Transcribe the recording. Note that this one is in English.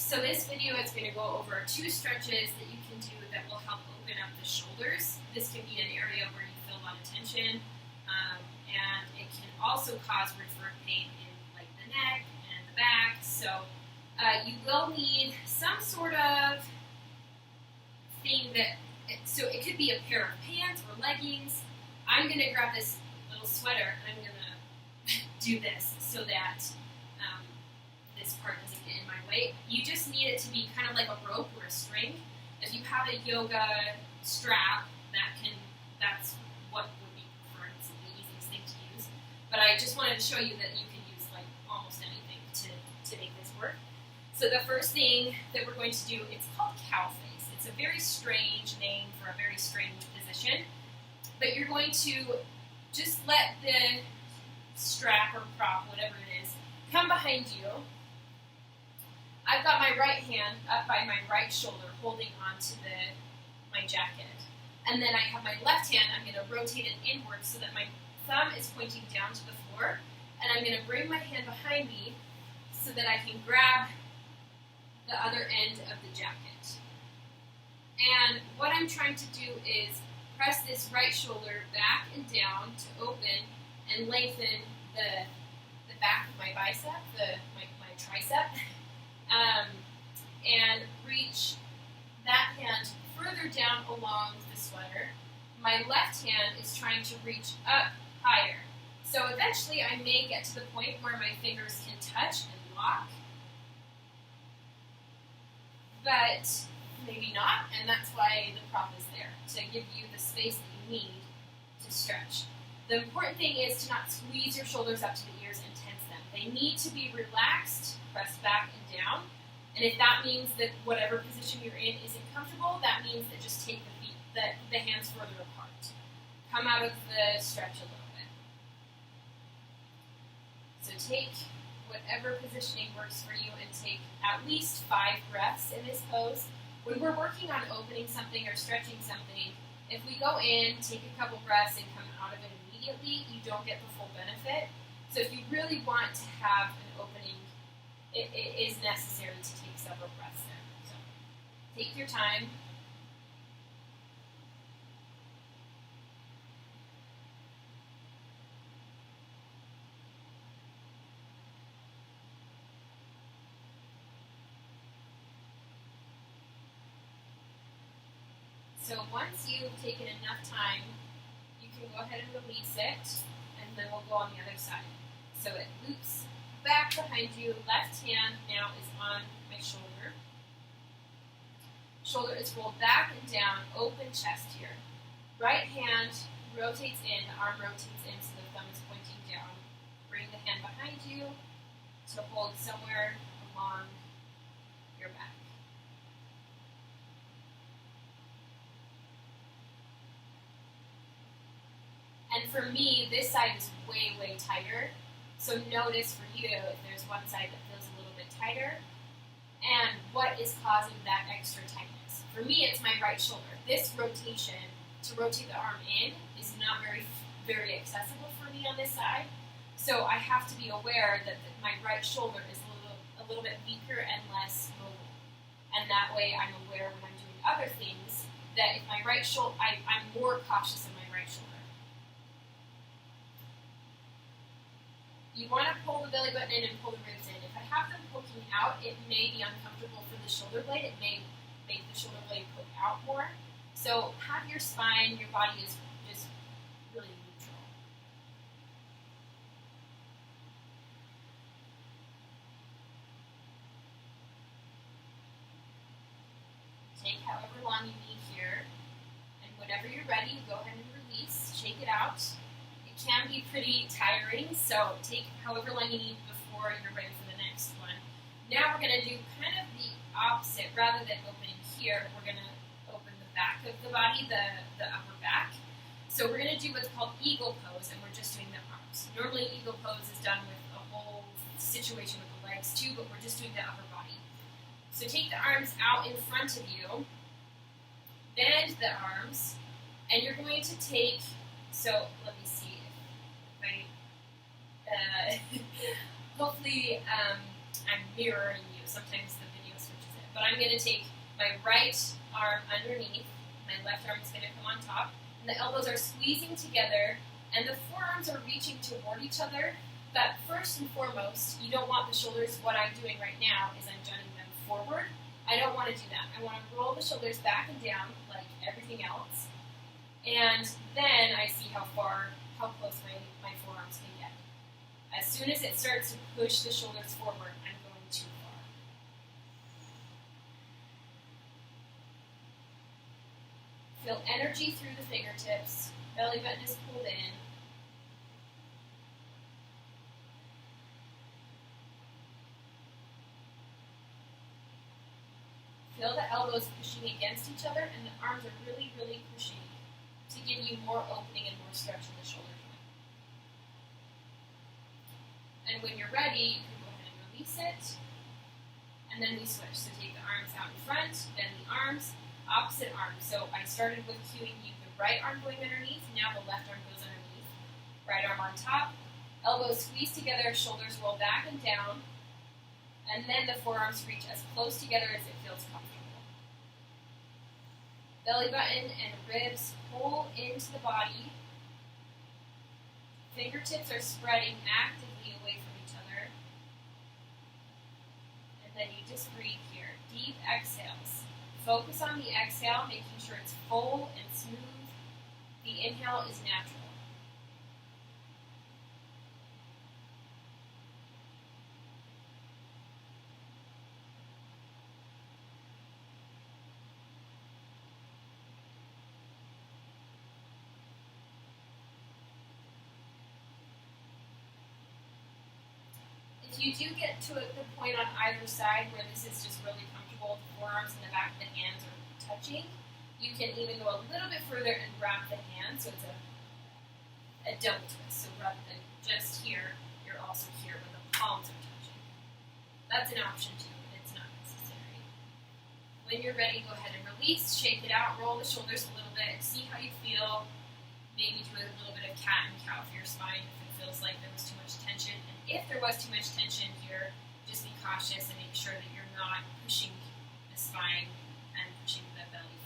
So this video is going to go over 2 stretches that you can do that will help open up the shoulders. This can be an area where you feel a lot of tension, and it can also cause referred pain in like the neck and the back. So you will need some sort of thing that, so it could be a pair of pants or leggings. I'm going to grab this little sweater and I'm going to do this so that this part doesn't get in my way. You just need it to be kind of like a rope or a string. If you have a yoga strap, that's what would be preferred. It's the easiest thing to use. But I just wanted to show you that you can use like almost anything to make this work. So the first thing that we're going to do, it's called cow face. It's a very strange name for a very strange position. But you're going to just let the strap or prop, whatever it is, come behind you. I've got my right hand up by my right shoulder holding onto my jacket. And then I have my left hand, I'm going to rotate it inward so that my thumb is pointing down to the floor. And I'm going to bring my hand behind me so that I can grab the other end of the jacket. And what I'm trying to do is press this right shoulder back and down to open and lengthen the back of my bicep, my tricep, and reach that hand further down along the sweater. My left hand is trying to reach up higher. So eventually I may get to the point where my fingers can touch and lock, but maybe not, and that's why the prop is there, to give you the space that you need to stretch. The important thing is to not squeeze your shoulders up to the ears and tense them. They need to be relaxed, pressed back and down, and if that means that whatever position you're in isn't comfortable, that means that just take the hands further apart. Come out of the stretch a little bit. So take whatever positioning works for you and take at least 5 breaths in this pose. When we're working on opening something or stretching something, if we go in, take a couple breaths, and come out of it immediately, you don't get the full benefit. So if you really want to have an opening, it is necessary to take several breaths there. So take your time. So once you've taken enough time, you can go ahead and release it, and then we'll go on the other side. So it loops back behind you, left hand now is on my shoulder. Shoulder is rolled back and down, open chest here. Right hand rotates in, the arm rotates in, so the thumb is pointing down. Bring the hand behind you to hold somewhere along your back. And for me, this side is way, way tighter. So notice for you if there's one side that feels a little bit tighter and what is causing that extra tightness. For me, it's my right shoulder. This rotation, to rotate the arm in, is not very accessible for me on this side. So I have to be aware that my right shoulder is a little bit weaker and less mobile. And that way I'm aware when I'm doing other things that if my right shoulder, I'm more cautious of my right shoulder. You want to pull the belly button in and pull the ribs in. If I have them poking out, it may be uncomfortable for the shoulder blade. It may make the shoulder blade poke out more. So have your spine, your body is just really neutral. Take however long you need here. And whenever you're ready, go ahead and release. Shake it out. It can be pretty tiring, so take however long you need before you're ready for the next one. Now we're going to do kind of the opposite. Rather than opening here, we're going to open the back of the body, the upper back. So we're going to do what's called eagle pose, and we're just doing the arms. Normally eagle pose is done with a whole situation with the legs too, but we're just doing the upper body. So take the arms out in front of you, bend the arms, and you're going to take, so let me see. Hopefully I'm mirroring you. Sometimes the video switches But I'm going to take my right arm underneath, my left arm is going to come on top, and the elbows are squeezing together, and the forearms are reaching toward each other. But first and foremost, you don't want the shoulders, what I'm doing right now is I'm jutting them forward. I don't want to do that. I want to roll the shoulders back and down like everything else. And then I see how close my forearms can get. As soon as it starts to push the shoulders forward, I'm going too far. Feel energy through the fingertips. Belly button is pulled in. Feel the elbows pushing against each other, and the arms are really, really pushing to give you more opening and more stretch in the shoulder joint. And when you're ready, you can go ahead and release it, and then we switch. So take the arms out in front, then the arms, opposite arms. So I started with cueing you the right arm going underneath, now the left arm goes underneath. Right arm on top, elbows squeeze together, shoulders roll back and down, and then the forearms reach as close together as it feels comfortable. Belly button and ribs pull into the body. Fingertips are spreading actively away from each other. And then you just breathe here. Deep exhales. Focus on the exhale, making sure it's full and smooth. The inhale is natural. If you do get to the point on either side where this is just really comfortable, the forearms and the back of the hands are touching, you can even go a little bit further and wrap the hands, so it's a double twist. So rather than just here, you're also here where the palms are touching. That's an option too, but it's not necessary. When you're ready, go ahead and release, shake it out, roll the shoulders a little bit, see how you feel. Maybe do a little bit of cat and cow for your spine if it feels like there was too much tension. And if there was too much tension here, just be cautious and make sure that you're not pushing the spine and pushing the belly